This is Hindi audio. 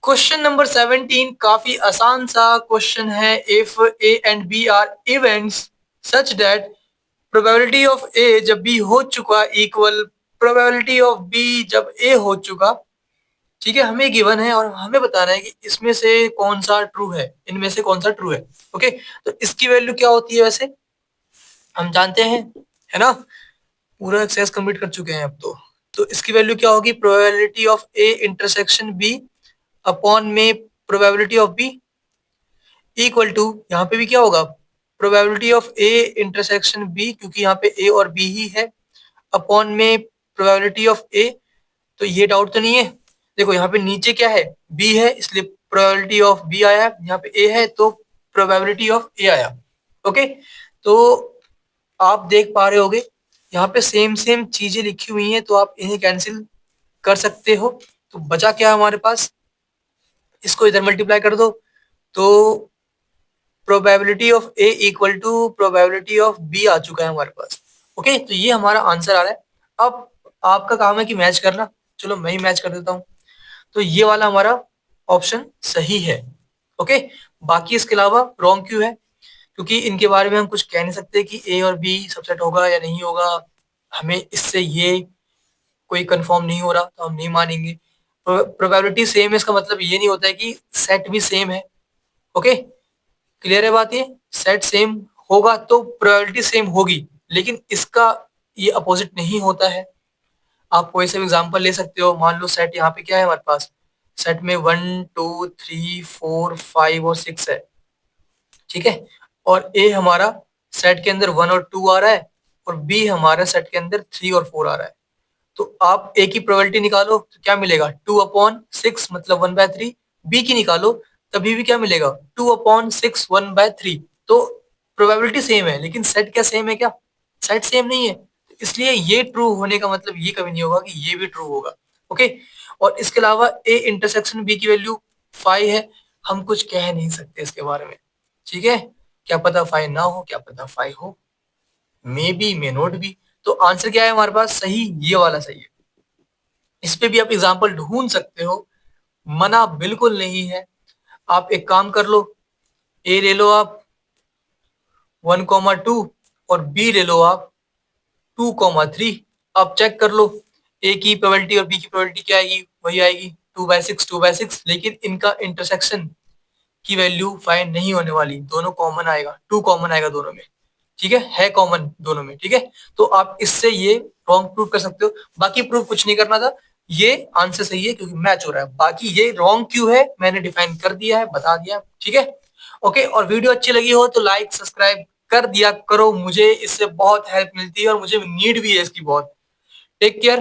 क्वेश्चन नंबर 17 काफी आसान सा क्वेश्चन है। If A and B are events such that probability of A जब बी हो चुका इक्वल प्रोबेबिलिटी ऑफ बी जब ए हो चुका, ठीक है, हमें गिवन है और हमें बताना है कि इसमें से कौन सा ट्रू है, इनमें से कौन सा ट्रू है। ओके, तो इसकी वैल्यू क्या होती है वैसे हम जानते हैं, है ना। पूरा एक्सरसाइज कंप्लीट कर चुके हैं अब तो इसकी वैल्यू क्या होगी, probability of A intersection B upon में probability of B equal to, यहाँ पे भी क्या होगा, probability of A intersection B, क्योंकि यहाँ पे ए और बी ही है, अपॉन में प्रोबेबिलिटी ऑफ ए। तो ये डाउट तो नहीं है, देखो यहाँ पे नीचे क्या है, बी है, इसलिए प्रोबेबिलिटी ऑफ बी आया, यहाँ पे ए है तो प्रोबेबिलिटी ऑफ ए आया। ओके, तो आप देख पा रहे होगे यहाँ पे सेम सेम चीजें लिखी हुई हैं, तो आप इन्हें कैंसिल कर सकते हो। तो बचा क्या हमारे पास, इसको इधर मल्टीप्लाई कर दो, तो probability of A equal to probability of B आ चुका है हमारे पास। ओके, तो ये हमारा आंसर आ रहा है। अब आपका काम है कि मैच करना, चलो मैं ही मैच कर देता हूँ। तो ये वाला हमारा ऑप्शन सही है। ओके, बाकी इसके अलावा रॉन्ग क्यों है, क्योंकि इनके बारे में हम कुछ कह नहीं सकते कि ए और बी सबसेट होगा या नहीं होगा, हमें इससे ये कोई कंफर्म नहीं हो रहा तो हम नहीं मानेंगे। प्रोबेबिलिटी सेम है, इसका मतलब ये नहीं होता है कि सेट भी सेम है। ओके, क्लियर है बात, ये सेट सेम होगा तो प्रोबेबिलिटी सेम होगी, लेकिन इसका ये अपोजिट नहीं होता है। आप कोई सा भी एग्जांपल ले सकते हो, मान लो सेट यहाँ पे क्या है हमारे पास, सेट में 1 2 3 4 5 और 6 है, ठीक है, और ए हमारा सेट के अंदर 1 और 2 आ रहा है, और बी हमारा सेट के अंदर 3 और 4 आ रहा है। तो आप ए की प्रोबेबिलिटी निकालो तो क्या मिलेगा, 2/6 मतलब 1/3। बी की निकालो तभी भी क्या मिलेगा, 2/6 1/3। तो प्रोबेबिलिटी सेम है, लेकिन सेट क्या सेम है क्या, सेट सेम नहीं है। इसलिए ये ट्रू होने का मतलब ये कभी नहीं होगा कि ये भी ट्रू होगा। ओके, और इसके अलावा ए इंटरसेक्शन बी की वैल्यू 5 है, हम कुछ कह नहीं सकते इसके बारे में, ठीक है, क्या पता 5 ना हो, क्या पता 5 हो, may be may not be. तो आंसर क्या है हमारे पास, सही ये वाला सही है। इस पे भी आप एग्जाम्पल ढूंढ सकते हो, मना बिल्कुल नहीं है। आप एक काम कर लो, ए ले लो आप 1,2 और बी ले लो आप 2,3। आप चेक कर लो, ए की प्रोबेबिलिटी और बी की प्रोबेबिलिटी क्या आएगी, वही आएगी 2/6 2/6, लेकिन इनका इंटरसेक्शन की वैल्यू 5 नहीं होने वाली, दोनों कॉमन आएगा, 2 कॉमन आएगा दोनों में, ठीक है कॉमन दोनों में, ठीक है। तो आप इससे ये रॉन्ग प्रूव कर सकते हो, बाकी प्रूव कुछ नहीं करना था, ये आंसर सही है क्योंकि मैच हो रहा है। बाकी ये रॉन्ग क्यों है मैंने डिफाइन कर दिया है, बता दिया, ठीक है। ओके, और वीडियो अच्छी लगी हो तो लाइक सब्सक्राइब कर दिया करो, मुझे इससे बहुत हेल्प मिलती है और मुझे नीड भी है इसकी बहुत। Take care.